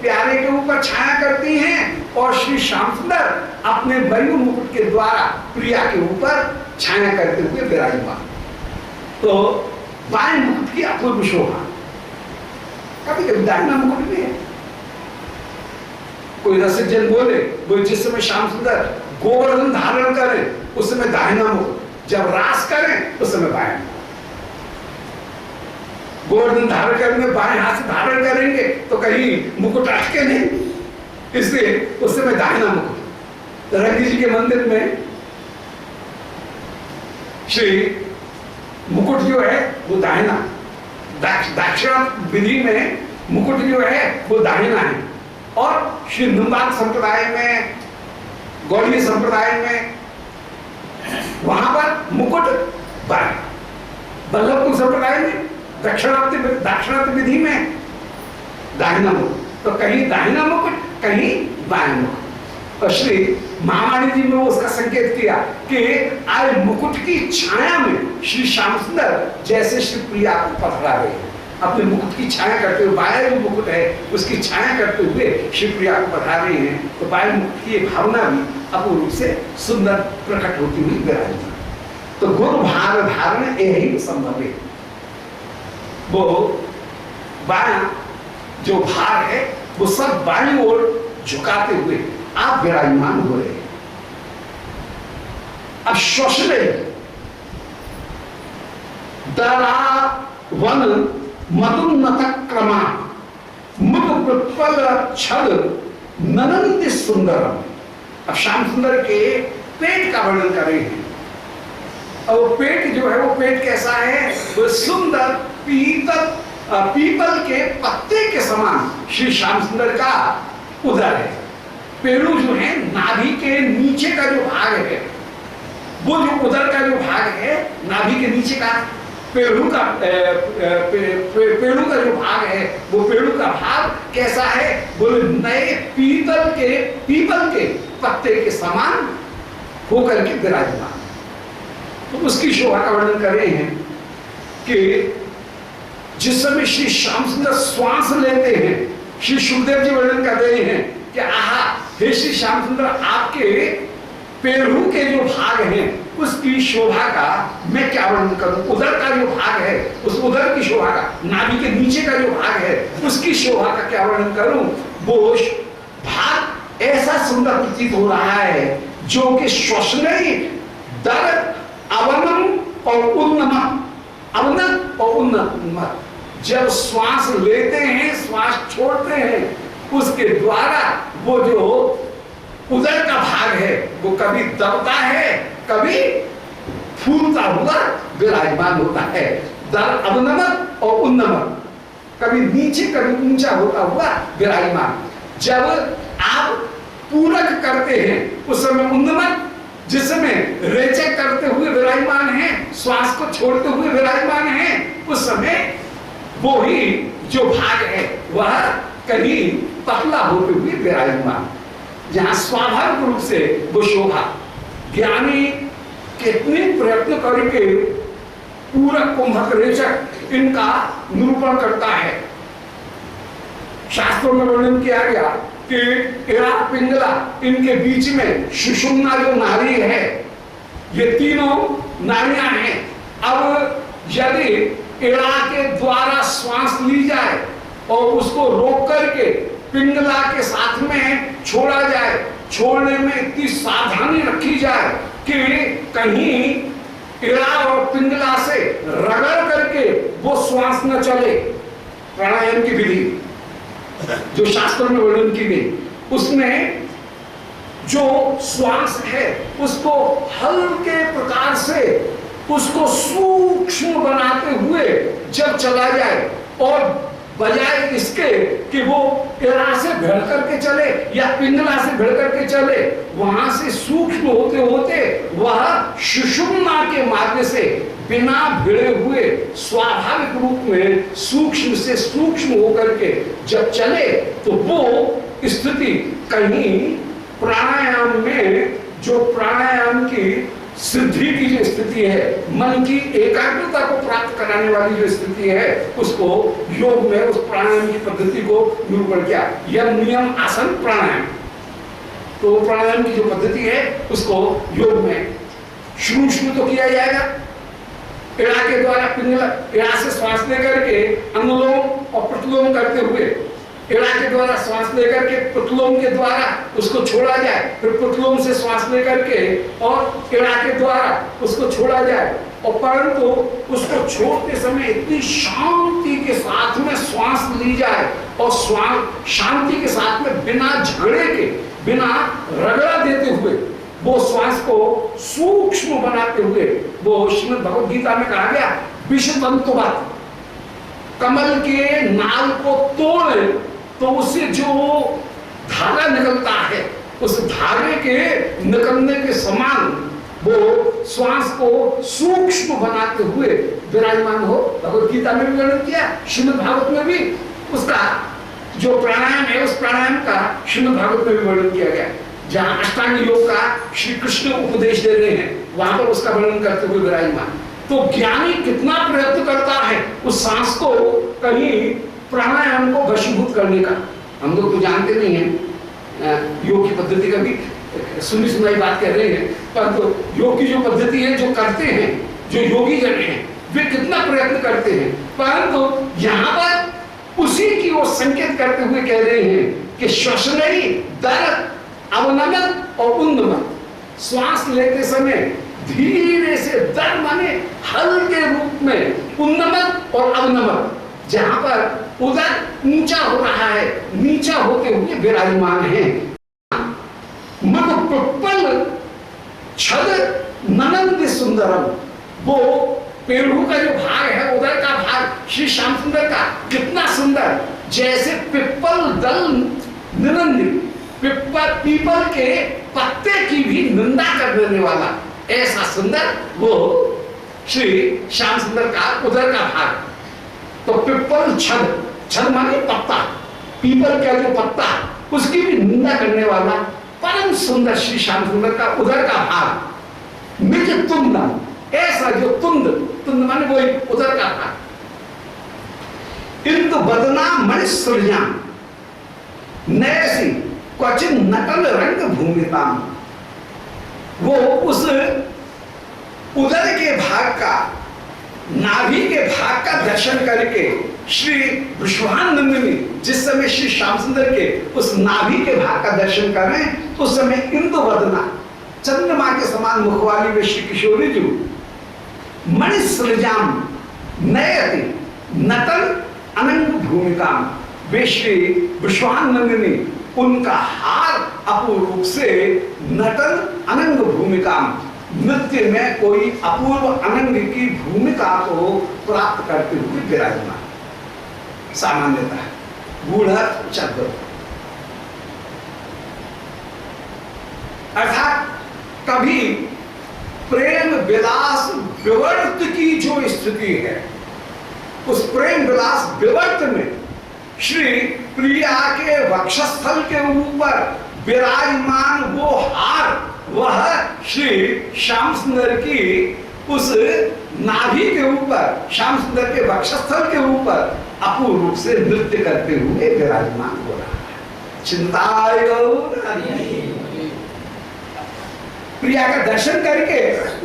प्यारे के ऊपर छाया करती हैं और श्री श्याम सुंदर अपने मयूर मुकुट के द्वारा प्रिया के ऊपर छाया करते हुए विराजमान। तो बाएं मुकुट की अपूर्व शोभा। कभी कभी दाहिना मुकुट भी है। कोई रसिक जन बोले वो जिस समय श्याम सुंदर गोवर्धन धारण करें उस समय दाहिना मुकुट, जब रास करें उस समय बाएं। गोवर्धन धारण करने बाएं हाथ से धारण करेंगे तो कहीं मुकुट अटके नहीं, इसलिए उस समय दाहिना मुकुट। रंगी जी के मंदिर में श्री मुकुट जो है वो दाहिना, दक्षिणा विधि में मुकुट जो है वो दाहिना है, और श्री निम्बार्क संप्रदाय में, गौड़ीय संप्रदाय में वहां पर मुकुट बाएं, बल्लभपुर संप्रदाय में दक्षिणात्य विधि में दाहिना मुकुट। तो कहीं दाहिना मुकुट कहीं बाएं मुकुट। और श्री महावाणी जी ने उसका संकेत किया कि आज मुकुट की छाया में श्री श्याम सुंदर जैसे श्री प्रिया को पथरा रहे हैं, अपने मुकुट की छाया करते हुए, बाएं जो मुकुट है उसकी छाया करते हुए श्री प्रिया को पथरा रहे हैं। तो बाएं मुकुट की भावना भी अपूर्व रूप से सुंदर प्रकट होती हुई विराजमान। तो गुरु भार धारण यही संभव है। वो बायां जो भार है वो सब बाईं ओर झुकाते हुए आप विराजमान हो रहे हैं। अब श्वसने दरा वन मदुन्नत क्रमा मुद प्रपल छद ननंद सुंदरम। अब श्याम सुंदर के पेट का वर्णन कर रहे हैं। और वो पेट जो है वो पेट कैसा है, वो सुंदर पीपल के पत्ते के समान श्री श्याम सुंदर का उदर है। पेड़ू जो है नाभि के नीचे का जो भाग है, वो जो उदर का जो भाग है नाभि के नीचे का पेड़ू का पेड़ू का जो भाग है, वो पेड़ू का भाग कैसा है, बोले नए पीपल के पत्ते के समान होकर के विराजमान। तो उसकी शोभा का वर्णन कर रहे हैं कि जिस समय श्री श्याम सुंदर श्वास लेते हैं, श्री सुखदेव जी वर्णन कर रहे हैं कि आहा हे श्री श्याम सुंदर, आपके पेड़ू के जो भाग हैं उसकी शोभा का मैं क्या वर्णन करूं। उदर का जो भाग है उस उदर की शोभा का, नाभि के नीचे का जो भाग है उसकी शोभा का क्या वर्णन करूं। वो भाग ऐसा सुंदर प्रतीत हो रहा है जो कि श्वसने दर अवनम और उन्नम, अवनत और उन्नत, जब श्वास लेते हैं श्वास छोड़ते हैं उसके द्वारा वो जो उदर का भाग है वो कभी दबता है कभी फूलता हुआ विराजमान होता है। दर अवनमत और उन्नमत, कभी नीचे कभी ऊंचा होता हुआ विराजमान। जब आप पूरक करते हैं उस समय उन्नमत, जिस समय रेचक करते हुए विराजमान है, श्वास को छोड़ते हुए विराजमान है, उस समय वो ही जो भाग है वह कहीं पतला होते हुए विराजमान। जहां स्वाभाविक रूप से वो शोभा ज्ञानी कितने प्रयत्न करके पूरक कुंभक रेचक इनका निरूपण करता है। शास्त्रों में वर्णन किया गया कि इड़ा पिंगला इनके बीच में सुषुम्ना जो नारी है, ये तीनों नारियां हैं। अब यदि इड़ा के द्वारा श्वास ली जाए और उसको रोक करके पिंगला के साथ में छोड़ा जाए, छोड़ने में इतनी सावधानी रखी जाए कि कहीं इड़ा और पिंगला से रगड़ करके वो श्वास न चले। प्राणायाम की विधि जो शास्त्रों में वर्णन की गई, उसमें जो श्वास है उसको हल्के प्रकार से उसको सूक्ष्म बनाते हुए जब चला जाए, और बजाय इसके कि वो इड़ा से भिड़ करके चले या पिंगला से भिड़ करके चले, वहां से सूक्ष्म होते होते वह सुषुम्ना के मार्ग से बिना भिड़े हुए स्वाभाविक रूप में सूक्ष्म से सूक्ष्म होकर के जब चले, तो वो स्थिति कहीं प्राणायाम में जो प्राणायाम की सिद्धि की जो स्थिति है, मन की एकाग्रता को प्राप्त कराने वाली जो स्थिति है, उसको योग में उस प्राणायाम की पद्धति को निरूपण किया। यम नियम आसन प्राणायाम, तो प्राणायाम की जो पद्धति है उसको योग में शुरू तो किया जाएगा इड़ा के द्वारा, पिंगला इड़ा से श्वास लेकर के अनुलोम और प्रतिलोम करते हुए, इड़ा के द्वारा श्वास लेकर के प्रतिलोम के द्वारा उसको छोड़ा जाए, फिर प्रतिलोम से श्वास लेकर के और इड़ा के द्वारा उसको छोड़ा जाए, और परंतु उसको छोड़ते समय इतनी शांति के साथ में श्वास ली जाए और श्वास शांति के साथ में बिना झगड़े के, बिना रगड़ा देते हुए वो श्वास को सूक्ष्म बनाते हुए, वो श्रीमद् भगवद गीता में कहा गया विषतंतुवत्, कमल के नाल को तोड़े तो उससे जो धागा निकलता है, उस धागे के निकलने के समान वो श्वास को सूक्ष्म बनाते हुए विराजमान हो। भगवद गीता में भी वर्णन किया, श्रीमद् भागवत में भी उसका जो प्राणायाम है उस प्राणायाम का श्रीमद् भागवत में भी वर्णन किया गया। जहां अष्टांग योग का श्री कृष्ण उपदेश दे रहे हैं, वहां पर उसका वर्णन करते हुए विराजमान। तो ज्ञानी कितना प्रयत्न करता है उस सांस को कहीं प्राणायाम को वशीभूत करने का। हम लोग तो जानते नहीं हैं, योग की पद्धति का भी सुनी सुनाई बात कह रहे हैं, परंतु योग की जो पद्धति है, जो करते हैं, जो योगी जन हैं, वे कितना प्रयत्न करते हैं, परंतु यहाँ पर उसी की वो संकेत करते हुए कह रहे हैं कि श्वसनई दर अवनमन और उन्नमन, श्वास लेते समय धीरे से दर माने हल्के रूप में, उन्नमन और अवनमन, जहां पर उदर ऊंचा हो रहा है, नीचा होते हुए विराजमान है। मधु पिप्पल छद ननंद सुंदरम, वो पेड़ों का जो भाग है, उधर का भाग श्री श्याम सुंदर का कितना सुंदर, जैसे पिप्पल दल निनंदी, पीपल के पत्ते की भी निंदा कर देने वाला, ऐसा सुंदर वो श्री श्याम सुंदर का उधर का भाग। तो पिप्पल छद, छद माने पत्ता, पीपल का जो पत्ता, उसकी भी निंदा करने वाला परम सुंदर श्री श्याम सुंदर का उधर का भाग। निज तुंद, ऐसा जो तुंद, तुंद माने वही उधर का भाग। इंदु बदना मणि सृजा नैसी क्वचिन नटल रंग भूमिता, वो उस उदर के भाग का, नाभि के भाग का दर्शन करके श्री विश्वानंदिनी जिस समय श्री श्याम सुंदर के उस नाभि के भाग का दर्शन कर रहे हैं, उस समय इंदु वदना, चंद्रमा के समान मुख वाली वे श्री किशोरी जी मणि सृजाम नयति नटन अनंग भूमिका, वे श्री विश्वानंदिनी उनका हार अपूर्व रूप से नटन अनंग भूमिका, नृत्य में कोई अपूर्व अनंग की भूमिका को प्राप्त करते हुए विराजमान। सामान्यतः बूढ़ा चक्र, अर्थात कभी प्रेम विलास विवर्त की जो स्थिति है, उस प्रेम विलास विवर्त में श्री प्रिया के वक्षस्थल के ऊपर विराजमान वो हार, वह श्री श्याम सुंदर की उस नाभि के ऊपर, श्याम सुंदर के वक्षस्थल के ऊपर अपूर्व रूप से नृत्य करते हुए विराजमान हो रहा है। चिंताय प्रिया का दर्शन करके,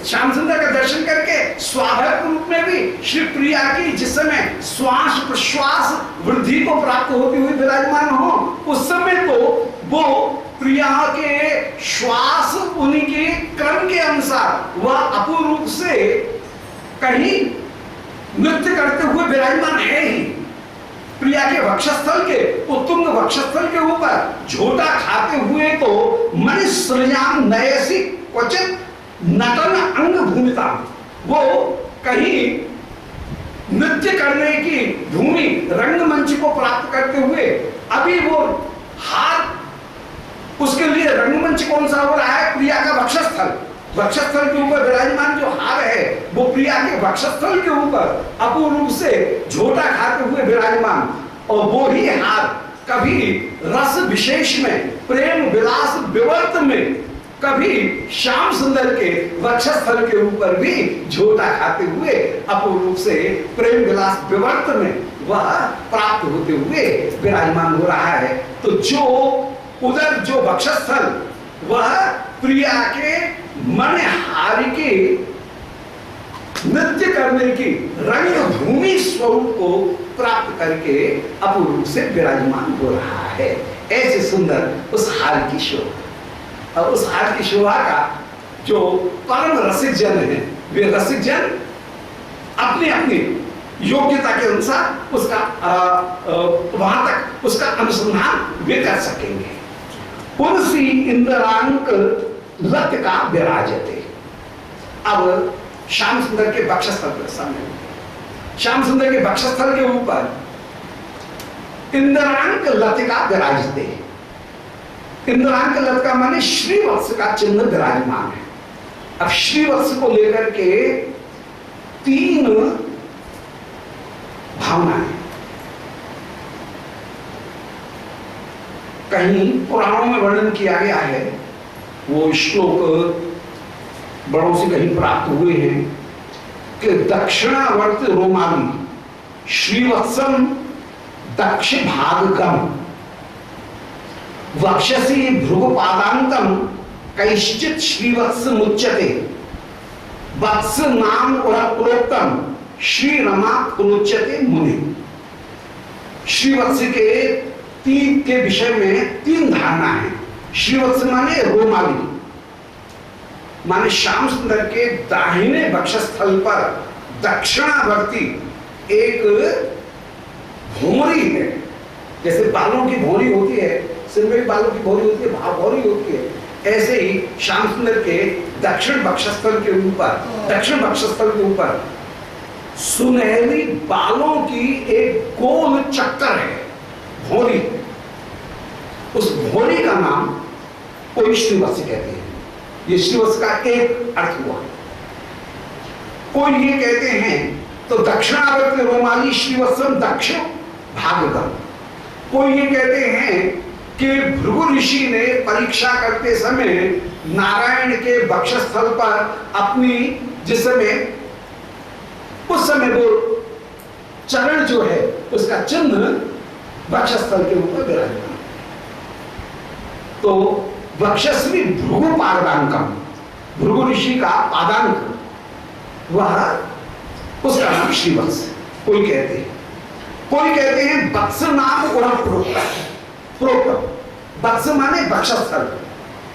श्याम सुंदर का दर्शन करके स्वाभाविक रूप में भी श्री प्रिया की जिस समय श्वास प्रश्वास वृद्धि को प्राप्त होती हुई विराजमान हो, उस समय तो वो प्रिया के श्वास उन्हीं के क्रम के अनुसार वह अपूर्व रूप से कहीं नृत्य करते हुए विराजमान है ही। प्रिया के वक्षस्थल के, उत्तुंग वक्षस्थल के ऊपर झोटा खाते हुए तो मणि सृजाम नयसी क्वचित नटन अंग भूमिता, वो कहीं नृत्य करने की भूमि रंगमंच को प्राप्त करते हुए, अभी वो हार, उसके लिए रंगमंच कौन सा हो रहा है? प्रिया का वक्षस्थल, वक्षस्थल के ऊपर विराजमान जो हार है वो प्रिया के वक्षस्थल के ऊपर अपूर्व रूप से झोटा खाते हुए विराजमान, और वो ही हार कभी रस विशेष में, प्रेम विलास विवर्त में कभी श्याम सुंदर के वक्षस्थल के ऊपर भी झोटा खाते हुए अपूर्ण रूप से प्रेम विलास विवर्त में वह प्राप्त होते हुए विराजमान हो रहा है। तो जो उधर जो वक्षस्थल वह प्रिया के मणिहार के नृत्य करने की रंग भूमि स्वरूप को प्राप्त करके अपूर्ण रूप से विराजमान हो रहा है। ऐसे सुंदर उस हार की शोभा, और उस हार की शोभा का जो परम रसिक जन है, वे रसिक जन अपनी अपनी योग्यता के अनुसार उसका वहां तक उसका अनुसंधान वे कर सकेंगे। पुनसी इंद्रांक लत का विराजते। अब श्याम सुंदर के वक्षस्थल पर सामने, श्याम सुंदर के वक्षस्थल के ऊपर इंद्रांक लतिका विराजते। इंद्रांक लतिका माने श्रीवत्स का चिन्ह विराजमान है। अब श्रीवत्स को लेकर के तीन भावनाएं कहीं पुराणों में वर्णन किया गया है, वो श्लोक बड़ों से कहीं प्राप्त हुए हैं कि दक्षिणावर्त रोमाली श्रीवत्सम दक्ष भागकम वक्षसी भृगुपादांतम कैश्चित श्रीवत्स मुच्यते वत्स नाम प्रोक्तम श्री रमा प्रोच्यते मुनि। श्रीवत्स के विषय में तीन धारणा है। श्रीवत्स माने रोमाली, माने श्याम सुंदर के दाहिने वक्षस्थल पर दक्षिणावर्ती एक भौरी है। जैसे बालों की भौरी होती है, सिर में बालों की भौरी होती है, भौरी होती है, ऐसे ही श्याम सुंदर के दक्षिण वक्षस्थल के ऊपर सुनहरी बालों की एक गोल चक्कर है, भौरी। उस भौरी का नाम कोई श्रीवत्स कहते हैं। ये श्रीवत्स का एक अर्थ हुआ। कोई ये कहते हैं तो दक्षिणावर्त रोमाली श्रीवत्सम दक्षिण भागगम। कोई ये कहते हैं कि भृगु ऋषि ने परीक्षा करते समय नारायण के वक्षस्थल पर अपनी जिस समय उस समय वो चरण जो है उसका चिन्ह वक्षस्थल के ऊपर विराजमान। तो वक्षस्वी भृगु पादांकम, भृगु ऋषि का पादांक, वह उसका नाम श्रीवत्स कोई कहते हैं। कोई कहते हैं वत्स नाम उड़ा प्रोक्तम। वत्स माने वक्षस्थल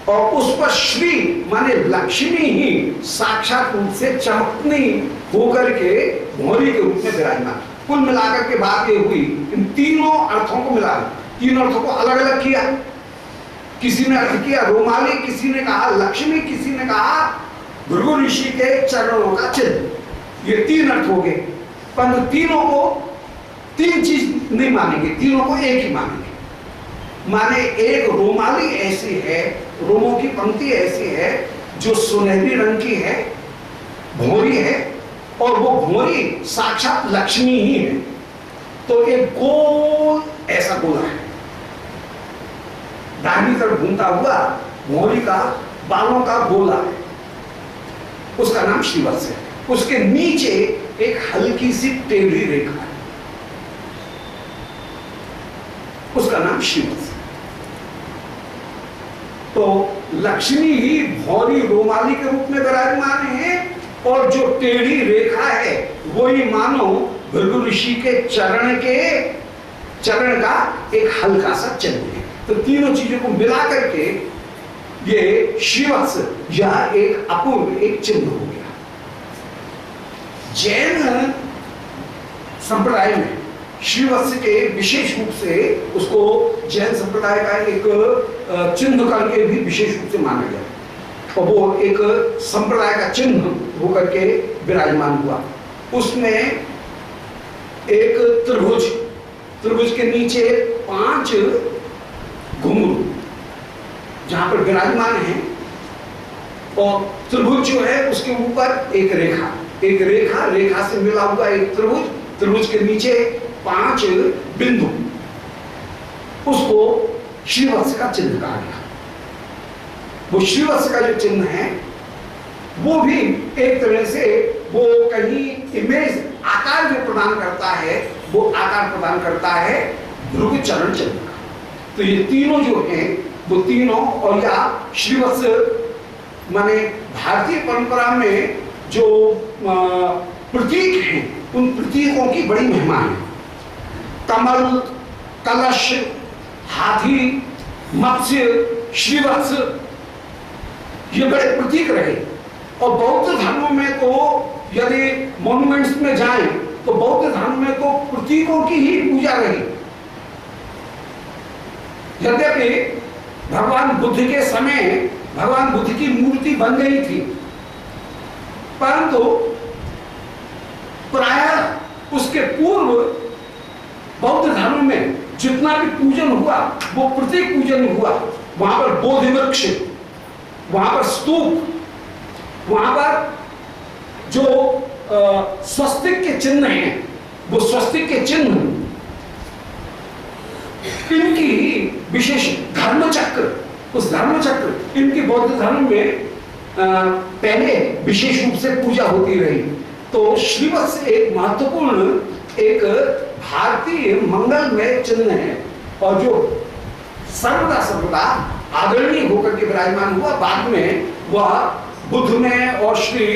और उस पर श्री माने लक्ष्मी ही साक्षात रूप से चमकनी होकर के भौरी के रूप में विराजमान। कुल मिलाकर के बात ये हुई, इन तीनों अर्थों को मिला, तीन अर्थों को अलग अलग किया। किसी ने अर्थ किया रोमाली, किसी ने कहा लक्ष्मी, किसी ने कहा भृगु ऋषि के चरणों का चिन्ह। ये तीन अर्थ हो गए, पर तीनों को तीन चीज नहीं मानेंगे, तीनों को एक ही मानेंगे। माने एक रोमाली ऐसी है, रोमों की पंक्ति ऐसी है जो सुनहरी रंग की है, भौरी है, और वो भौरी साक्षात लक्ष्मी ही है। तो एक गोल ऐसा गोला है, दाहिनी तरफ घूमता हुआ भौरी का बालों का गोला है, उसका नाम श्रीवत्स है। उसके नीचे एक हल्की सी टेढ़ी रेखा है, उसका नाम श्रीवत्स है। तो लक्ष्मी ही भौरी रोमाली के रूप में विराजमान है, और जो टेढ़ी रेखा है वही मानो भृगु ऋषि के चरण का एक हल्का सा चिन्ह है। तो तीनों चीजों को मिला करके ये श्रीवत्स यह एक अपूर्व एक चिन्ह हो गया। जैन संप्रदाय में श्रीवत्स के विशेष रूप से उसको जैन संप्रदाय का एक चिन्ह करके भी विशेष रूप से माना गया, और वो एक संप्रदाय का चिन्ह होकर के विराजमान हुआ। उसमें एक त्रिभुज के नीचे 5 घुंघरू जहां पर विराजमान है, और त्रिभुज जो है उसके ऊपर एक रेखा से मिला हुआ एक त्रिभुज के नीचे 5 बिंदु, उसको श्रीवत्स का चिन्ह कहा गया। वो श्रीवत्स का जो चिन्ह है वो भी एक तरह से वो कहीं इमेज आकार जो प्रदान करता है, वो आकार प्रदान करता है भृगु चरण चिन्ह का। तो ये तीनों जो हैं वो तीनों, और या श्रीवत्स माने भारतीय परंपरा में जो प्रतीक हैं उन प्रतीकों की बड़ी महिमा है। कमल, कलश, हाथी, मत्स्य, श्रीवत्स, ये बड़े प्रतीक रहे। और बौद्ध धर्म में तो यदि मॉन्यूमेंट्स में जाएं तो बौद्ध धर्म में तो प्रतीकों की ही पूजा रही। यद्यपि भगवान बुद्ध के समय भगवान बुद्ध की मूर्ति बन गई थी, परंतु प्रायः उसके पूर्व बौद्ध धर्म में जितना भी पूजन हुआ वो प्रतीक पूजन हुआ। वहां पर बोधि वृक्ष, वहां पर स्तूप, वहां पर जो स्वस्तिक के चिन्ह हैं वो स्वस्तिक के चिन्ह, इनकी विशेष धर्मचक्र, उस धर्मचक्र इनकी बौद्ध धर्म में पहले विशेष रूप से पूजा होती रही। तो श्रीवत्स एक महत्वपूर्ण एक भारतीय मंगलमय चिन्ह है और जो सर्वदा सर्वदा आदरणीय होकर के विराजमान हुआ। बाद में वह बुद्ध में और श्री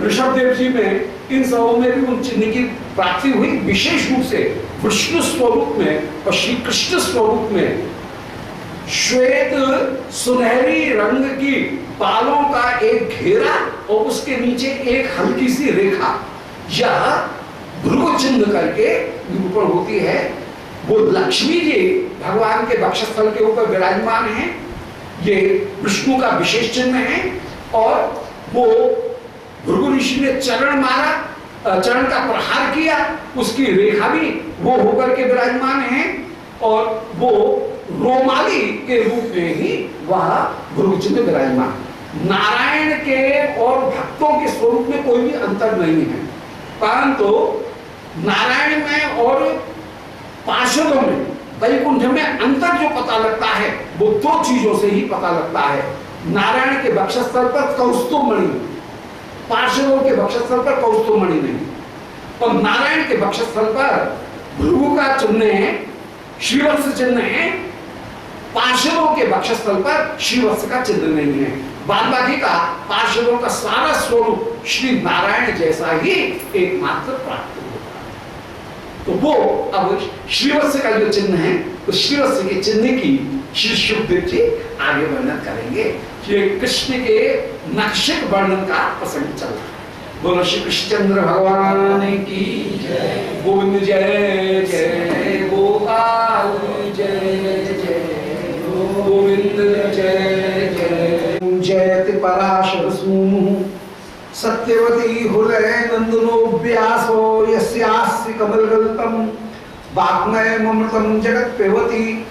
ऋषभदेव जी में, इन सबों में भी उन चिन्ह की प्राप्ति हुई। विशेष रूप से विष्णु स्वरूप में और श्री कृष्ण स्वरूप में श्वेत सुनहरी रंग की बालों का एक घेरा और उसके नीचे एक हल्की सी रेखा, यह भृगु चिन्ह करके निरूपण होती है। वो लक्ष्मी जी भगवान के वक्षस्थल के ऊपर विराजमान हैं, ये विष्णु का विशेष चिन्ह है। और वो भृगु ऋषि ने चरण मारा, चरण का प्रहार किया, उसकी रेखा भी वो होकर के विराजमान है और वो रोमाली के रूप में ही वह भृगु चिन्ह विराजमान। नारायण के और भक्तों के स्वरूप में कोई भी अंतर नहीं है, परंतु नारायण में और पार्षदों में, वैकुंठ में अंतर जो पता लगता है वो दो चीजों से ही पता लगता है। नारायण के वक्षस्थल पर कौस्तुभमणि, पार्षदों के वक्षस्थल पर कौस्तुभमणि नहीं। और नारायण के वक्षस्थल पर भृगु का चिन्ह है, श्रीवत्स चिन्ह है, पार्षदों के वक्षस्थल पर श्रीवत्स का चिन्ह नहीं है। बाद बाकी का पार्षदों का सारा स्वरूप श्री नारायण जैसा ही एकमात्र प्राप्त होता है। तो वो अब श्रीवत्स का जो चिन्ह है, तो श्रीवत्स के चिन्ह की श्री शुभदेव जी आगे वर्णन करेंगे। श्री कृष्ण के नक्षक वर्णन का प्रसंग चल रहा है। बोलो श्री कृष्णचंद्र भगवान की जय। गोविंद जय जय, गोपाल जय जय, गोविंद जय जय। जयति पराशर सूनु सत्यवती हृदय नंदनो व्यासो यस्यास्य कमलगल्पम वाग्मय ममृतम जगत पेवती।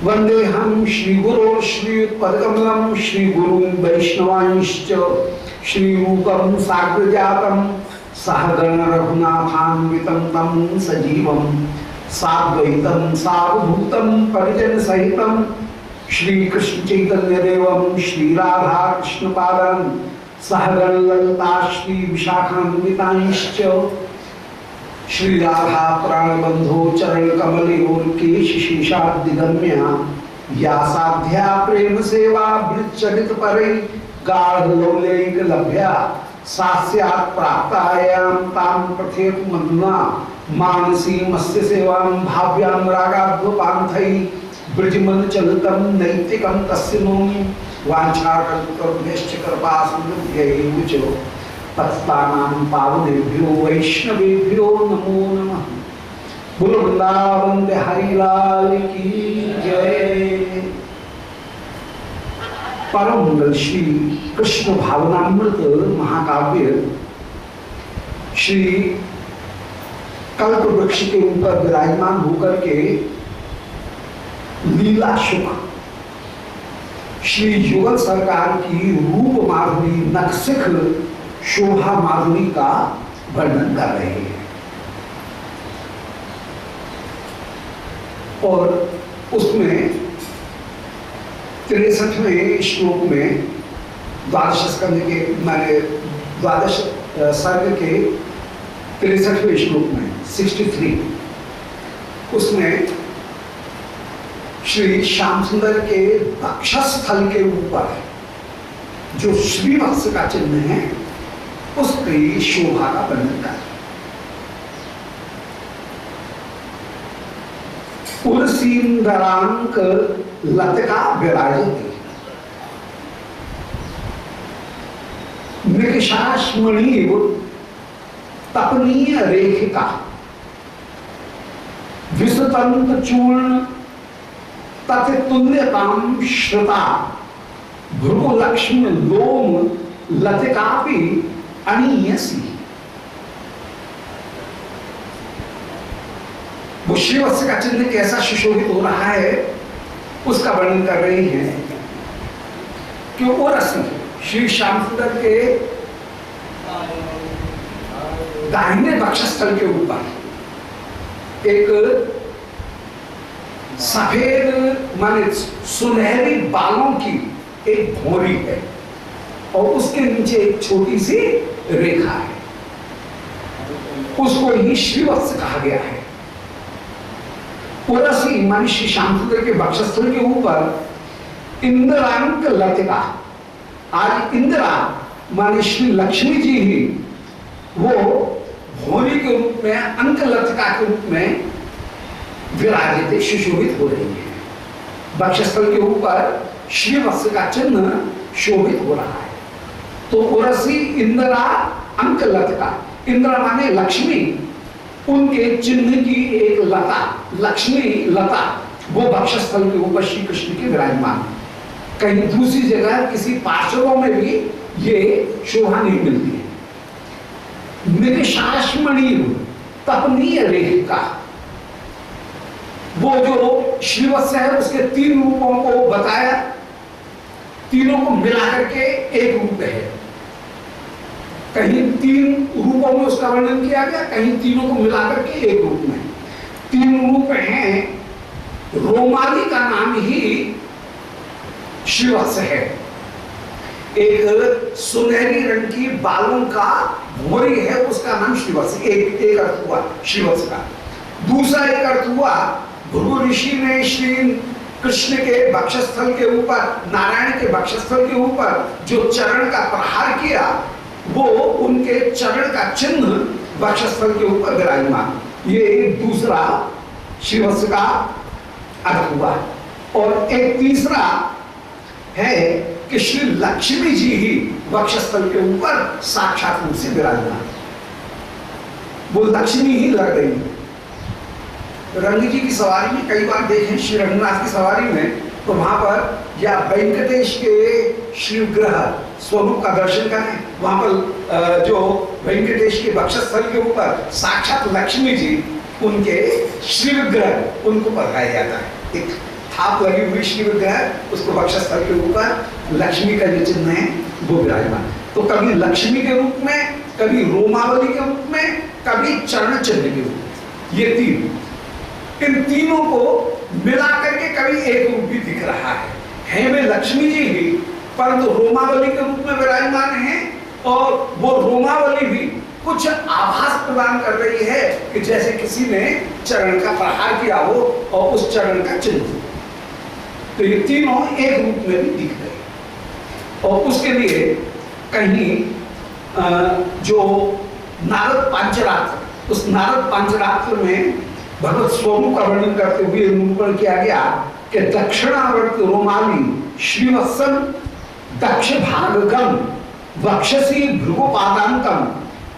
वंदे हम श्री गुरो श्रीयुतपदकमलम श्री गुरुं वैष्णवांश्च श्री रूपम साग्रजातम सहगण रघुनाथान्वितं तं सजीवं साद्वैतं सावधूतं परिजन सहितं श्री कृष्ण चैतन्य देवं श्री राधा कृष्ण पादं सहगण ललिता श्री विशाखान्वितांश्च श्री राधा प्राणबंधो चरण कमलयोर्केश शीशादिगम्या या साध्या प्रेम सेवा वृच्चरित परै गाढ़ लौलैक लभ्या सास्यात् प्राप्तायां तां प्रथेतु मधुना मानसी मत्स्य सेवां भाव्यां रागाद्वपान्थै ब्रजमन चलतम नैतिकं तस्य नोमि वाञ्छाकल्पतरुभ्यश्च कृपासिन्धुभ्यैव च पतितानां पावनेभ्यो वैष्णवेभ्यो नमो नमः। बोलो वृंदावन बिहारी लाल की जय। परम मंगल श्री कृष्ण भावनामृत महाकाव्य श्री कल्प वृक्ष के ऊपर विराजमान होकर के लीला सुख श्री युगल सरकार की रूप माधुरी नखशिख शोभा माधुरी का वर्णन कर रहे हैं। और उसमें 63वें श्लोक में द्वादश स्कंद के माने द्वादश सर्ग के 63वें श्लोक में 63 उसमें श्री श्याम सुंदर के वक्षस्थल के ऊपर जो श्रीवत्स का चिन्ह है उसकी शोभा का वर्णन कर उर्सींदरांक लतिका विराजती निकषाश्मणीव तपनीय रेखिका विस्तंत चूर्ण तत्तुल्यताम श्रुता भ्रुलक्ष्मी लोम लतिकापि अणीयसी। वो श्रीवत्स का चिन्ह कैसा सुशोभित हो रहा है उसका वर्णन कर रही हैं कि वो रस्म श्री श्याम सुंदर के दाहिने वक्षस्थल के ऊपर एक सफेद माने सुनहरी बालों की एक भौरी है और उसके नीचे एक छोटी सी रेखा है, उसको ही श्रीवत्स कहा गया है। उरसी माने श्री श्याम सुंदर के वक्षस्थल के ऊपर इंद्रांक लतिका, आज इंदिरा माने श्री लक्ष्मी जी ही वो भौरी के रूप में अंक लतिका के रूप में विराजित सुशोभित हो रही है। वक्षस्थल के ऊपर श्रीवत्स का चिन्ह शोभित हो रहा है। तो उरसी इंदिरा अंक लतिका, इंदिरा माने लक्ष्मी, उनके चिन्ह की एक लता लक्ष्मी लता वो वक्षस्थल के ऊपर श्री कृष्ण के विराजमान। कहीं दूसरी जगह किसी पार्षदों में भी ये शोभा नहीं मिलती है। निकषाश्मणी तपनीय रेखिका, वो जो श्रीवत्स है उसके 3 रूपों को बताया, तीनों को मिला करके एक रूप है। कहीं 3 रूपों में उसका वर्णन किया गया, कहीं तीनों को मिलाकर के एक रूप में। 3 रूप हैं। रोमाली का नाम ही श्रीवत्स है। एक सुनहरी रंग की बालों का भौरी है, उसका नाम श्रीवत्स। एक अर्थ हुआ श्रीवत्स का। दूसरा एक अर्थ हुआ भृगु ऋषि ने श्री कृष्ण के वक्षस्थल के ऊपर, नारायण के वक्षस्थल के ऊपर जो चरण का प्रहार किया, वो उनके चरण का चिन्ह वक्षस्थल के ऊपर विराजमान। ये दूसरा श्रीवत्स का अर्थ हुआ। और एक तीसरा है कि श्री लक्ष्मी जी ही वक्षस्थल के ऊपर साक्षात रूप से विराजमान, वो लक्ष्मी ही लग रही है। रंग जी की सवारी में कई बार देखें, श्री रंगनाथ की सवारी में, तो वहां पर या वेंकटेश के श्री ग्रह स्वरूप का दर्शन करें, वहां पर जो वेंकटेश के वक्षस्थल के ऊपर साक्षात लक्ष्मी जी उनके श्री विग्रह उनको पधराया जाता है। एक थाप लगी हुई श्री विग्रह, उसको वक्षस्थल के ऊपर लक्ष्मी का जो चिन्ह है वो विराजमान। तो कभी लक्ष्मी के रूप में, कभी रोमावली के रूप में, कभी चरण चिन्ह के रूप में, ये 3, इन तीनों को मिला करके कभी एक रूप भी दिख रहा है वे लक्ष्मी जी ही, परंतु रोमावली के रूप में विराजमान है। और वो रोमावली भी कुछ आभास प्रदान कर रही है कि जैसे किसी ने चरण का प्रहार किया हो और उस चरण का चिन्ह। तो ये तीनों एक रूप में भी दिख रहे। और उसके लिए कहीं जो नारद पांचरात्र, उस नारद पांचरात्र में भगवत स्वरूप का वर्णन करते हुए निरूपण किया गया कि दक्षिणावर्त रोमाली श्रीवत्सम दक्ष भागगम वक्षसी भृगुपादांतम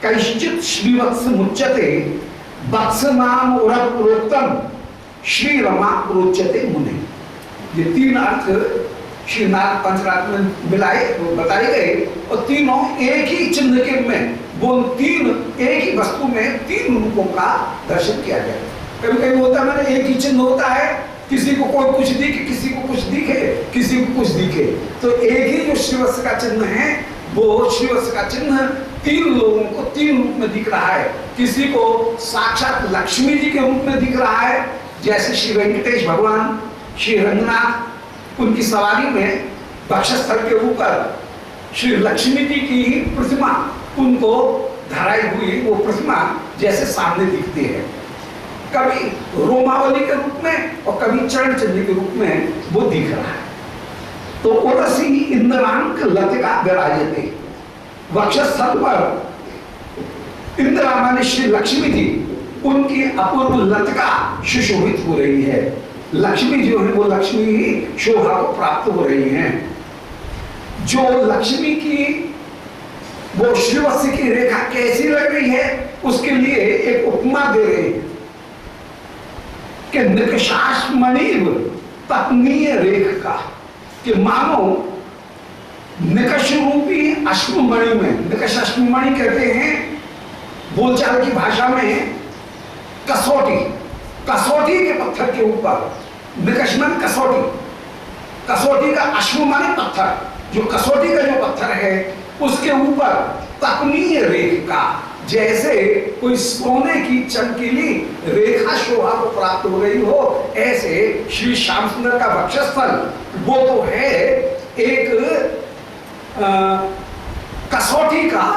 कैश्चित श्रीवत्स मुच्यते वत्सनाम उरप्रोक्तम श्री रमा प्रोच्यते मुने। ये 3 अर्थ श्री नारद पंचरात्र में मिलाए बताए गए और तीनों एक ही चिन्ह के में, वो 3 एक ही वस्तु में 3 रूपों का दर्शन किया गया। कभी कभी होता है मैंने एक ही चिन्ह होता है, किसी को कोई कुछ दिखे, किसी को कुछ दिखे, किसी को कुछ दिखे। तो एक ही जो श्रीवत्स का चिन्ह है, वो श्रीवत्स का चिन्ह 3 लोगों को 3 रूप में दिख रहा है। किसी को साक्षात लक्ष्मी जी के रूप में दिख रहा है, जैसे श्री वेंकटेश भगवान, श्री रंगनाथ, उनकी सवारी में वक्षस्थल के ऊपर श्री लक्ष्मी जी की प्रतिमा उनको धराई हुई वो प्रतिमा जैसे सामने दिखती है, कभी रोमावली के रूप में और कभी चरण चिन्ह के रूप में वो दिख रहा है। तो उरसी इंद्रांक लतिका विराजते, वक्षस्थल पर इंदिरा माने श्री लक्ष्मी जी उनकी अपूर्व लतिका सुशोभित हो रही है। लक्ष्मी जो है वो लक्ष्मी ही शोभा को प्राप्त हो रही हैं। जो लक्ष्मी की वो श्रीवत्स की रेखा कैसी लग रही है उसके लिए एक उपमा दे रहे हैं कि निकषाश मणिव तपनीय रेख का, कि मानो निकष रूपी अश्ममणि में, निकष अश्ममणि कहते हैं बोलचाल की भाषा में कसौटी, कसौटी के पत्थर के ऊपर, निकष माने कसौटी, कसौटी का अश्म माने पत्थर, जो कसौटी का जो पत्थर है उसके ऊपर तपनीय रेख का, जैसे कोई सोने की चमकीली रेखा शोभा को प्राप्त हो रही हो, ऐसे श्री श्याम सुंदर का वक्षस्थल वो तो है एक कसौटी का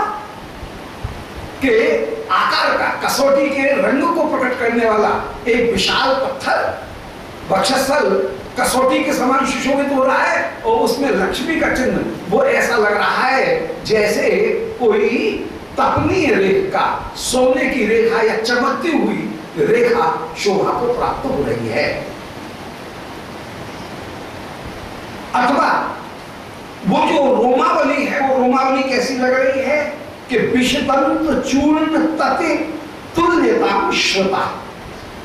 के आकार का, कसौटी के रंग को प्रकट करने वाला एक विशाल पत्थर वक्षस्थल कसौटी के समान सुशोभित हो रहा है और उसमें लक्ष्मी का चिन्ह वो ऐसा लग रहा है जैसे कोई तपनीय रेख का, सोने की रेखा या चमकती हुई रेखा शोभा को प्राप्त हो रही है। अथवा वो जो रोमावली है वो रोमावली कैसी लग रही है कि विषतंतु चूर्ण तते तुल्यता श्रुता।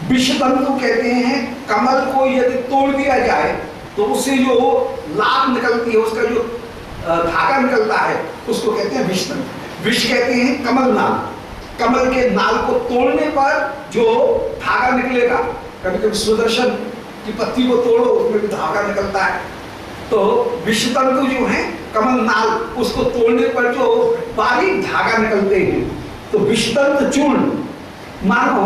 विषतंतु कहते हैं कमल को यदि तोड़ दिया जाए तो उससे जो लाभ निकलती है, उसका जो धागा निकलता है उसको कहते हैं विषतंतु। विष कहते हैं कमल नाल, कमल के नाल को तोड़ने पर जो धागा निकलेगा, कभी कभी सुदर्शन की पत्ती को तोड़ो उसमें भी धागा निकलता है, तो विषतंतु जो है कमल नाल उसको तोड़ने पर जो बारीक धागा निकलते हैं, तो विषतंतु चूर्ण मानो